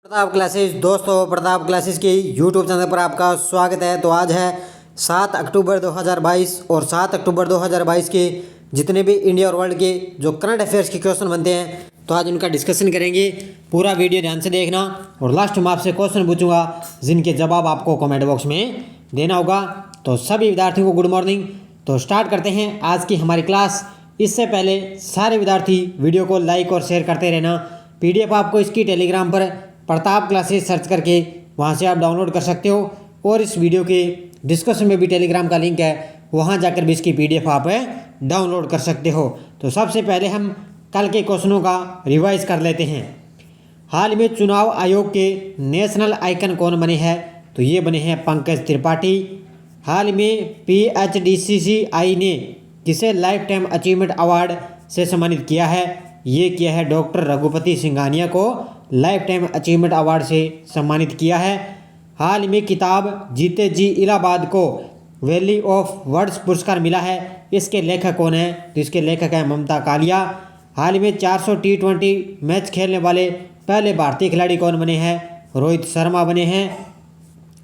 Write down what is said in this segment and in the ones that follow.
Pratap classes दोस्तों, Pratap classes के YouTube channel पर आपका स्वागत है। तो आज है 7 अक्टूबर 2022 और 7 अक्टूबर 2022 के जितने भी इंडिया और वर्ल्ड के जो करंट अफेयर्स के क्वेश्चन बनते हैं तो आज उनका डिस्कशन करेंगे। पूरा वीडियो ध्यान से देखना और लास्ट में आपसे क्वेश्चन पूछूंगा जिनके जवाब आपको कमेंट बॉक्स में देना होगा। तो सभी विद्यार्थियों को गुड मॉर्निंग। तो स्टार्ट करते हैं आज की हमारी क्लास। इससे पहले सारे विद्यार्थी वीडियो को लाइक और शेयर करते रहना। PDF आपको इसकी टेलीग्राम पर प्रताप क्लासेस सर्च करके वहां से आप डाउनलोड कर सकते हो और इस वीडियो के डिस्क्रिप्शन में भी टेलीग्राम का लिंक है, वहां जाकर भी इसकी PDF आप डाउनलोड कर सकते हो। तो सबसे पहले हम कल के क्वेश्चनों का रिवाइज कर लेते हैं। हाल में चुनाव आयोग के नेशनल आइकन कौन बने हैं? तो ये बने हैं पंकज त्रिपाठी। हाल में PHDCCI ने किसे लाइफ टाइम अचीवमेंट अवार्ड से सम्मानित किया है? ये किया है डॉक्टर रघुपति सिंघानिया को लाइफ टाइम अचीवमेंट अवार्ड से सम्मानित किया है। हाल में किताब जीते जी इलाहाबाद को वैली ऑफ वर्ड्स पुरस्कार मिला है। इसके लेखक कौन है? तो इसके लेखक है ममता कालिया। हाल में 400 T20 मैच खेलने वाले पहले भारतीय खिलाड़ी कौन बने हैं? रोहित शर्मा बने हैं।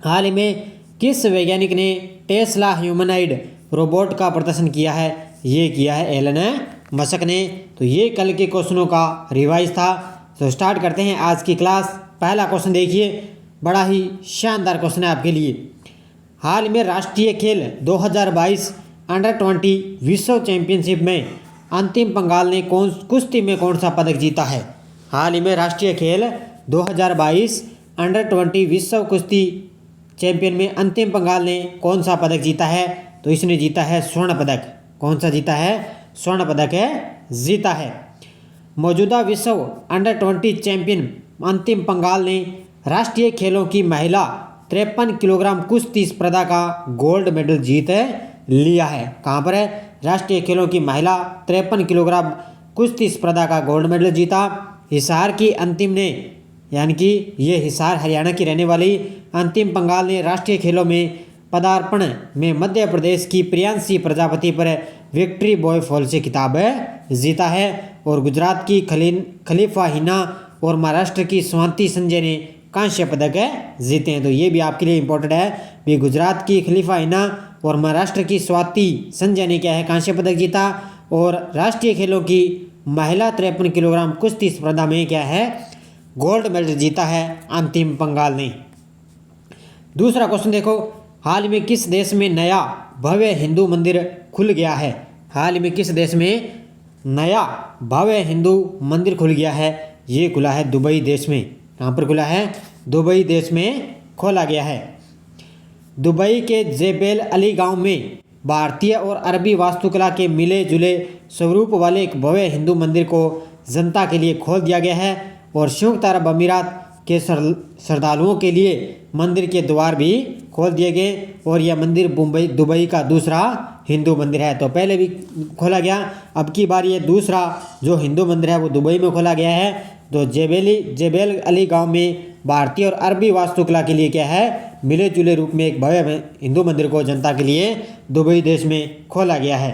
हाल में किस वैज्ञानिक ने टेस्ला ह्यूमनॉइड रोबोट का प्रदर्शन किया है? ये किया है एलन मस्क ने। तो ये कल के क्वेश्चनों का रिवाइज था। तो स्टार्ट करते हैं आज की क्लास। पहला क्वेश्चन देखिए, बड़ा ही शानदार क्वेश्चन है आपके लिए। हाल में राष्ट्रीय खेल 2022 अंडर-20 विश्व चैंपियनशिप में अंतिम पंगाल ने कुश्ती में कौन सा पदक जीता है? हाल ही में राष्ट्रीय खेल 2022 अंडर-20 विश्व कुश्ती चैंपियन में अंतिम पंगाल ने कौन सा पदक जीता है? तो इसने जीता है स्वर्ण पदक। कौन सा जीता है? स्वर्ण पदक जीता है। मौजूदा विश्व अंडर-20 चैंपियन अंतिम पंगाल ने राष्ट्रीय खेलों की महिला 53 किलोग्राम कुश्ती स्पर्धा का गोल्ड मेडल जीत लिया है। कहाँ पर है? राष्ट्रीय खेलों की महिला 53 किलोग्राम कुश्ती स्पर्धा का गोल्ड मेडल जीता। हिसार की अंतिम ने, यानी कि ये हिसार हरियाणा की रहने वाली अंतिम पंगाल ने राष्ट्रीय खेलों में पदार्पण में मध्य प्रदेश की प्रियांशी प्रजापति पर विक्ट्री बॉय फॉल से खिताब जीता है। और गुजरात की खलीफा हिना और महाराष्ट्र की स्वाति संजय ने कांस्य पदक जीते हैं। तो ये भी आपके लिए इम्पोर्टेंट है भी, गुजरात की खलीफा हिना और महाराष्ट्र की स्वाति संजय ने क्या है? कांस्य पदक जीता। और राष्ट्रीय खेलों की महिला 53 किलोग्राम कुश्ती स्पर्धा में क्या है? गोल्ड मेडल जीता है अंतिम पंगाल ने। दूसरा क्वेश्चन देखो, हाल में किस देश में नया भव्य हिंदू मंदिर खुल गया है? हाल में किस देश में नया भव्य हिंदू मंदिर खुल गया है? ये खुला है दुबई देश में। कहाँ पर खुला है? दुबई देश में खोला गया है। दुबई के जेबेल अली गांव में भारतीय और अरबी वास्तुकला के मिले जुले स्वरूप वाले एक भव्य हिंदू मंदिर को जनता के लिए खोल दिया गया है। और संयुक्त अरब अमीरात के श्रद्धालुओं के लिए मंदिर के द्वार भी खोल दिए गए। और यह मंदिर दुबई का दूसरा हिंदू मंदिर है। तो पहले भी खोला गया, अब की बार ये दूसरा जो हिंदू मंदिर है वो दुबई में खोला गया है। तो जेबेल अली गांव में भारतीय और अरबी वास्तुकला के लिए क्या है? मिले जुले रूप में एक भव्य हिंदू मंदिर को जनता के लिए दुबई देश में खोला गया है।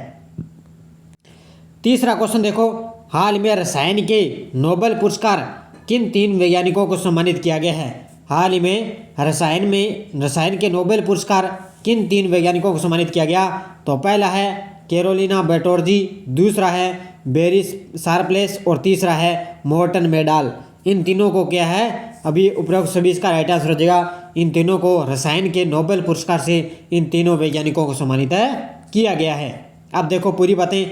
तीसरा क्वेश्चन देखो, हाल में रसायन के नोबेल पुरस्कार किन 3 वैज्ञानिकों को सम्मानित किया गया है? हाल ही में रसायन के नोबेल पुरस्कार किन 3 वैज्ञानिकों को सम्मानित किया गया? तो पहला है कैरोलिना बैटोर्जी, दूसरा है बेरी शार्पलेस और तीसरा है मोर्टन मेडाल। इन तीनों को क्या है? अभी उपरोक्त सभी इसका राइट आंसर हो जाएगा। इन तीनों को रसायन के नोबेल पुरस्कार से इन तीनों वैज्ञानिकों को सम्मानित किया गया है। अब देखो पूरी बातें।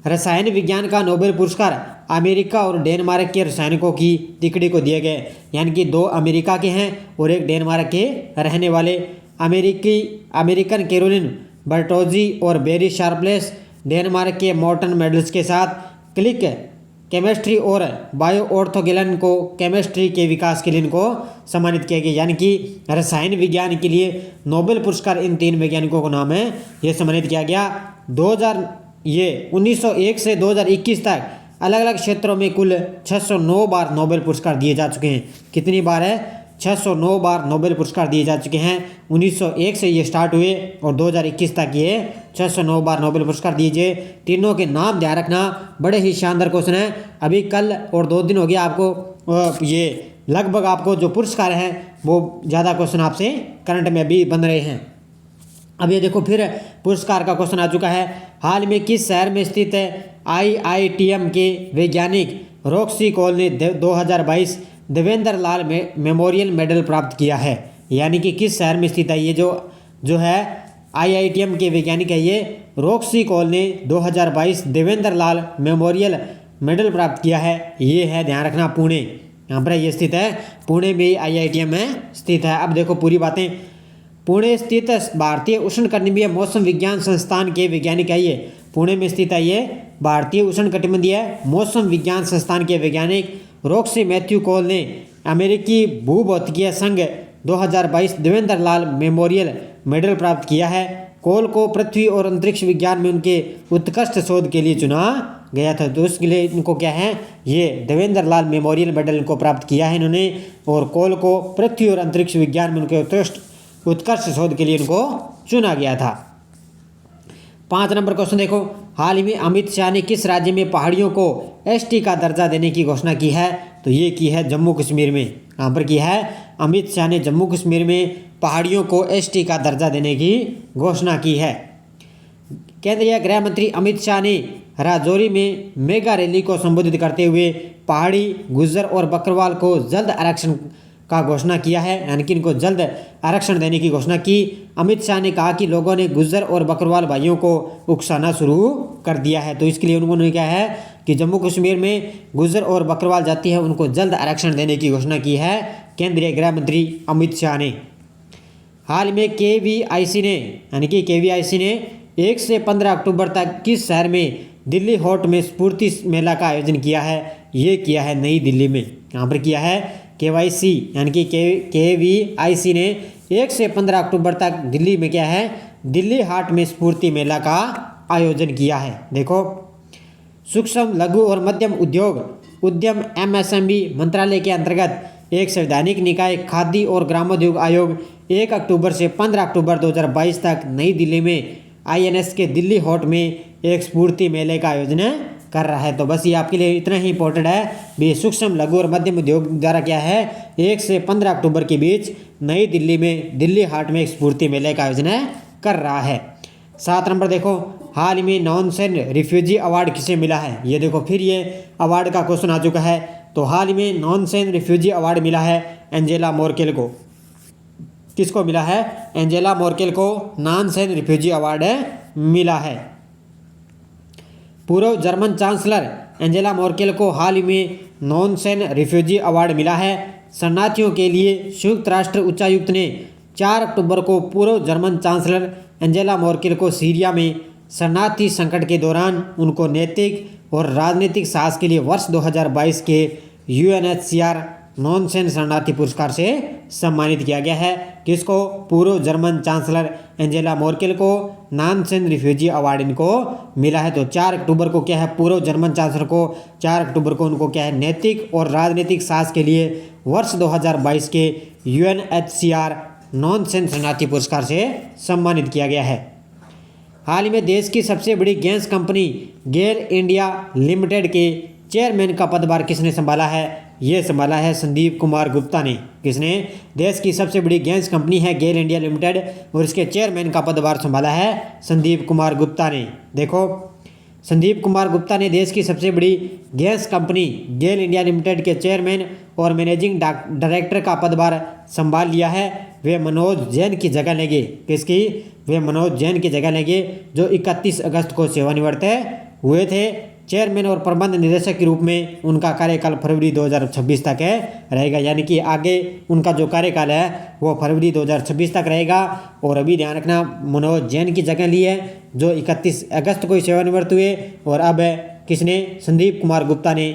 रसायन विज्ञान का नोबेल पुरस्कार अमेरिका और डेनमार्क के रसायनिकों की तिकड़ी को दिए गए, यानी कि 2 अमेरिका के हैं और एक डेनमार्क के रहने वाले। अमेरिकन कैरोलिन बर्टोजी और बेरी शार्पलेस, डेनमार्क के मोर्टन मेडल्स के साथ क्लिक केमिस्ट्री और बायो ऑर्थोगेलन को केमिस्ट्री के विकास के लिए इनको सम्मानित किया गया। यानी कि रसायन विज्ञान के लिए नोबेल पुरस्कार इन 3 वैज्ञानिकों को नाम है ये सम्मानित किया गया। 1901 से 2021 तक अलग अलग क्षेत्रों में कुल 609 बार नोबेल पुरस्कार दिए जा चुके हैं। कितनी बार है? 609 बार नोबेल पुरस्कार दिए जा चुके हैं। 1901 से ये स्टार्ट हुए और 2021 तक ये 609 बार नोबेल पुरस्कार दिए। तीनों के नाम ध्यान रखना, बड़े ही शानदार क्वेश्चन है। अभी कल और 2 दिन हो गया आपको ये लगभग आपको जो पुरस्कार हैं वो ज़्यादा क्वेश्चन आपसे करंट में भी बन रहे हैं। अब ये देखो फिर पुरस्कार का क्वेश्चन आ चुका है। हाल में किस शहर में स्थित IITM के वैज्ञानिक रॉक्सी कॉल ने 2022 देवेंद्र लाल मेमोरियल मेडल प्राप्त किया है? यानी कि किस शहर में स्थित है ये जो है IITM के वैज्ञानिक है, ये रॉक्सी कॉल ने 2022 देवेंद्र लाल मेमोरियल मेडल प्राप्त किया है। ये है, ध्यान रखना, पुणे, यहाँ पर ये स्थित है, पुणे में IITM में स्थित है। अब देखो पूरी बातें। पुणे स्थित भारतीय उष्णकटिबंधीय मौसम विज्ञान संस्थान के वैज्ञानिक है, ये पुणे में स्थित है, ये भारतीय उष्णकटिबंधीय मौसम विज्ञान संस्थान के वैज्ञानिक रॉक्सी मैथ्यू कॉल ने अमेरिकी भूभौतिकीय संघ 2022 देवेंद्र लाल मेमोरियल मेडल प्राप्त किया है। कॉल को पृथ्वी और अंतरिक्ष विज्ञान में उनके उत्कृष्ट शोध के लिए चुना गया था, तो उसके लिए इनको क्या है, ये देवेंद्र लाल मेमोरियल मेडल इनको प्राप्त किया है इन्होंने। और कॉल को पृथ्वी और अंतरिक्ष विज्ञान में उनके उत्कृष्ट शोध के लिए इनको चुना गया था। 5 नंबर क्वेश्चन देखो। हाल ही में अमित शाह ने किस राज्य में पहाड़ियों को ST का दर्जा देने की घोषणा की है? तो ये की है जम्मू कश्मीर में। यहाँ पर की है अमित शाह ने जम्मू कश्मीर में पहाड़ियों को ST का दर्जा देने की घोषणा की है। केंद्रीय गृह मंत्री अमित शाह ने राजौरी में मेगा रैली को संबोधित करते हुए पहाड़ी, गुज्जर और बकरवाल को जल्द आरक्षण का घोषणा किया है, यानी कि इनको जल्द आरक्षण देने की घोषणा की। अमित शाह ने कहा कि लोगों ने गुज्जर और बकरवाल भाइयों को उकसाना शुरू कर दिया है, तो इसके लिए उन्होंने क्या है कि जम्मू कश्मीर में गुज्जर और बकरवाल जाति है उनको जल्द आरक्षण देने की घोषणा की है केंद्रीय गृह मंत्री अमित शाह ने। हाल में KVIC ने, यानी कि KVIC ने 1 से 15 अक्टूबर तक किस शहर में दिल्ली हॉट में स्फूर्ति मेला का आयोजन किया है? ये किया है नई दिल्ली में। यहाँ पर किया है KYC, यानी कि KVIC ने 1 से 15 अक्टूबर तक दिल्ली में क्या है, दिल्ली हाट में स्फूर्ति मेला का आयोजन किया है। देखो, सूक्ष्म लघु और मध्यम उद्यम MSME मंत्रालय के अंतर्गत एक संवैधानिक निकाय खादी और ग्रामोद्योग आयोग 1 अक्टूबर से 15 अक्टूबर 2022 तक नई दिल्ली में INS के दिल्ली हॉट में एक स्फूर्ति मेले का आयोजन कर रहा है। तो बस ये आपके लिए इतना ही इंपॉर्टेंट है भी, सूक्ष्म लघु और मध्यम उद्योग द्वारा क्या है 1 से 15 अक्टूबर के बीच नई दिल्ली में दिल्ली हाट में एक स्फूर्ति मेले का आयोजन कर रहा है। 7 नंबर देखो। हाल ही में नॉनसेन रिफ्यूजी अवार्ड किसे मिला है? ये देखो फिर ये अवार्ड का क्वेश्चन आ चुका है। तो हाल ही में नॉनसेन रिफ्यूजी अवार्ड मिला है एंजेला मर्केल को। किसको मिला है? एंजेला मर्केल को नॉनसेन रिफ्यूजी अवार्ड मिला है। पूर्व जर्मन चांसलर एंजेला मर्केल को हाल ही में नॉनसेन रिफ्यूजी अवार्ड मिला है। शरणार्थियों के लिए संयुक्त राष्ट्र उच्चायुक्त ने 4 अक्टूबर को पूर्व जर्मन चांसलर एंजेला मर्केल को सीरिया में शरणार्थी संकट के दौरान उनको नैतिक और राजनीतिक साहस के लिए वर्ष 2022 के UNHCR नॉनसेन शरणार्थी पुरस्कार से सम्मानित किया गया है। किसको? पूर्व जर्मन चांसलर एंजेला मर्केल को नॉनसेन रिफ्यूजी अवार्ड इनको मिला है। तो 4 अक्टूबर को क्या है, पूर्व जर्मन चांसलर को 4 अक्टूबर को उनको क्या है, नैतिक और राजनीतिक साहस के लिए वर्ष 2022 के UNHCR नॉनसेन शरणार्थी पुरस्कार से सम्मानित किया गया है। हाल ही में देश की सबसे बड़ी गैस कंपनी गेल इंडिया लिमिटेड के चेयरमैन का पदभार किसने संभाला है? ये संभाला है संदीप कुमार गुप्ता ने। किसने? देश की सबसे बड़ी गैस कंपनी है गेल इंडिया लिमिटेड और इसके चेयरमैन का पदभार संभाला है संदीप कुमार गुप्ता ने। देखो, संदीप कुमार गुप्ता ने देश की सबसे बड़ी गैस कंपनी गेल इंडिया लिमिटेड के चेयरमैन और मैनेजिंग डायरेक्टर का पदभार संभाल लिया है। वे मनोज जैन की जगह लेंगे। किसकी? वे मनोज जैन की जगह लेंगे जो 31 अगस्त को सेवानिवृत्त हुए थे। चेयरमैन और प्रबंध निदेशक के रूप में उनका कार्यकाल फरवरी 2026 तक रहेगा, यानी कि आगे उनका जो कार्यकाल है वो फरवरी 2026 तक रहेगा। और अभी ध्यान रखना, मनोज जैन की जगह ली है जो 31 अगस्त को सेवानिवृत्त हुए, और अब किसने? संदीप कुमार गुप्ता ने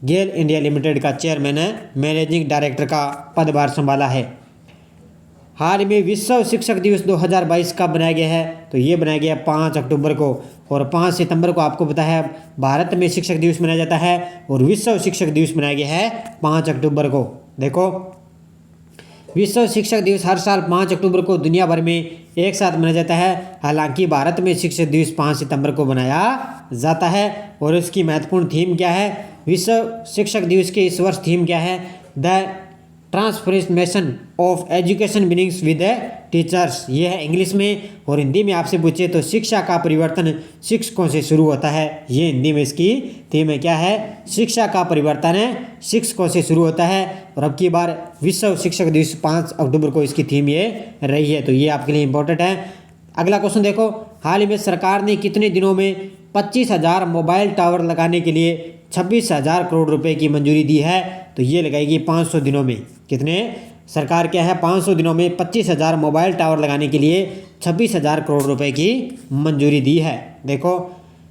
गेल इंडिया लिमिटेड का चेयरमैन मैनेजिंग डायरेक्टर का पदभार संभाला है। हाल में विश्व शिक्षक दिवस 2022 कब बनाया गया है? तो ये बनाया गया 5 अक्टूबर को, और 5 सितंबर को आपको पता है भारत में शिक्षक दिवस मनाया जाता है और विश्व शिक्षक दिवस मनाया गया है 5 अक्टूबर को। देखो, विश्व शिक्षक दिवस हर साल 5 अक्टूबर को दुनिया भर में एक साथ मनाया जाता है। हालांकि भारत में शिक्षक दिवस 5 सितंबर को मनाया जाता है। और इसकी महत्वपूर्ण थीम क्या है? विश्व शिक्षक दिवस के इस वर्ष थीम क्या है? The transformation of education begins with teachers, ये है इंग्लिश में। और हिंदी में आपसे पूछे तो शिक्षा का परिवर्तन शिक्षकों से शुरू होता है। ये हिंदी में इसकी थीम है, क्या है? शिक्षा का परिवर्तन शिक्षकों से शुरू होता है। और अब की बार विश्व शिक्षक दिवस 5 अक्टूबर को इसकी थीम ये रही है, तो ये आपके लिए इंपॉर्टेंट है। अगला क्वेश्चन देखो, हाल ही में सरकार ने कितने दिनों में 25,000 मोबाइल टावर लगाने के लिए 26,000 करोड़ रुपए की मंजूरी दी है? तो ये लगाएगी 500 दिनों में। कितने? सरकार क्या है 500 दिनों में 25,000 मोबाइल टावर लगाने के लिए 26,000 करोड़ रुपए की मंजूरी दी है। देखो,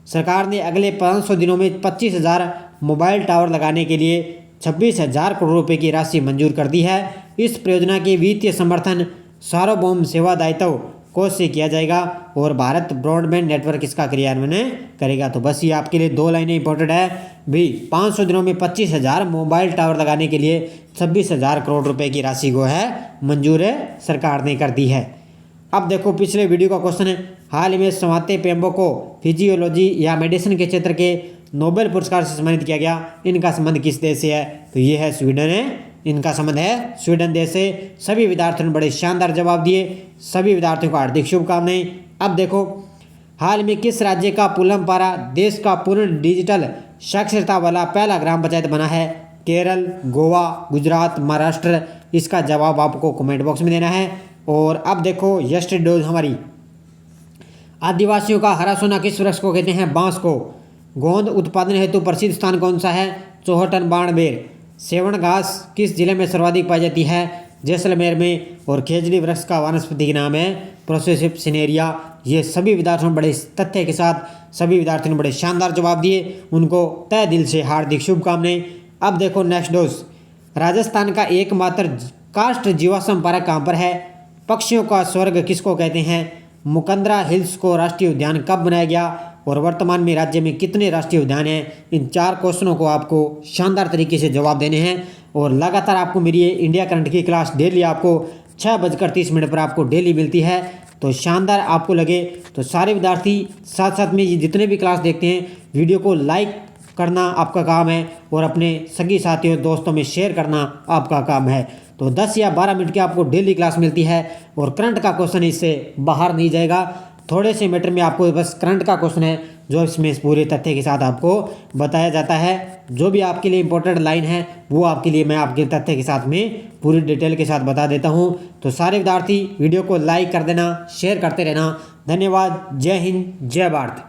सरकार ने अगले 500 दिनों में 25,000 मोबाइल टावर लगाने के लिए 26,000 करोड़ रुपए की राशि मंजूर कर दी है। इस परियोजना के वित्तीय समर्थन सार्वभौम सेवा दायित्व कोष से किया जाएगा और भारत ब्रॉडबैंड नेटवर्क इसका क्रियान्वयन करेगा। तो बस ये आपके लिए 2 लाइनें इंपॉर्टेंट है भी। 500 दिनों में 25,000 मोबाइल टावर लगाने के लिए 26,000 करोड़ रुपए की राशि को है मंजूर सरकार ने कर दी है। अब देखो पिछले वीडियो का क्वेश्चन है, हाल ही में स्वाति पेम्बो को फिजियोलॉजी या मेडिसिन के क्षेत्र के नोबेल पुरस्कार से सम्मानित किया गया। इनका संबंध किस देश से है? तो ये है स्वीडन है। इनका संबंध है स्वीडन देश से। सभी विद्यार्थियों ने बड़े शानदार जवाब दिए। सभी विद्यार्थियों को हार्दिक शुभकामनाएं। अब देखो, हाल में किस राज्य का पुलमपारा देश का पूर्ण डिजिटल साक्षरता वाला पहला ग्राम पंचायत बना है? केरल, गोवा, गुजरात, महाराष्ट्र। इसका जवाब आपको कमेंट बॉक्स में देना है। और अब देखो, यस्टरडे हमारी आदिवासियों का हरा सोना किस वृक्ष को कहते हैं? बांस को। गोंद उत्पादन हेतु प्रसिद्ध स्थान कौन सा है? चौहटन बाणमेर। सेवण घास किस जिले में सर्वाधिक पाई जाती है? जैसलमेर में। और खेजड़ी वृक्ष का वानस्पतिक नाम है प्रोसेसिव सिनेरिया। ये सभी विद्यार्थियों ने बड़े तथ्य के साथ सभी विद्यार्थियों ने बड़े शानदार जवाब दिए। उनको तहे दिल से हार्दिक शुभकामनाएं। अब देखो नेक्स्ट डोज, राजस्थान का एकमात्र काष्ठ जीवाश्म पार्क कहाँ पर है? पक्षियों का स्वर्ग किसको कहते हैं? मुकंदरा हिल्स को राष्ट्रीय उद्यान कब बनाया गया? और वर्तमान में राज्य में कितने राष्ट्रीय उद्यान हैं? इन 4 क्वेश्चनों को आपको शानदार तरीके से जवाब देने हैं। और लगातार आपको मेरी ये इंडिया करंट की क्लास डेली आपको 6:30 पर आपको डेली मिलती है। तो शानदार आपको लगे तो सारे विद्यार्थी साथ साथ में ये जितने भी क्लास देखते हैं वीडियो को लाइक करना आपका काम है और अपने सगी साथियों दोस्तों में शेयर करना आपका काम है। तो 10 या 12 मिनट की आपको डेली क्लास मिलती है और करंट का क्वेश्चन इससे बाहर नहीं जाएगा। थोड़े से मैटर में आपको बस करंट का क्वेश्चन है जो इसमें पूरे तथ्य के साथ आपको बताया जाता है। जो भी आपके लिए इंपॉर्टेंट लाइन है वो आपके लिए मैं आपके तथ्य के साथ में पूरी डिटेल के साथ बता देता हूँ। तो सारे विद्यार्थी वीडियो को लाइक कर देना, शेयर करते रहना। धन्यवाद। जय हिंद, जय भारत।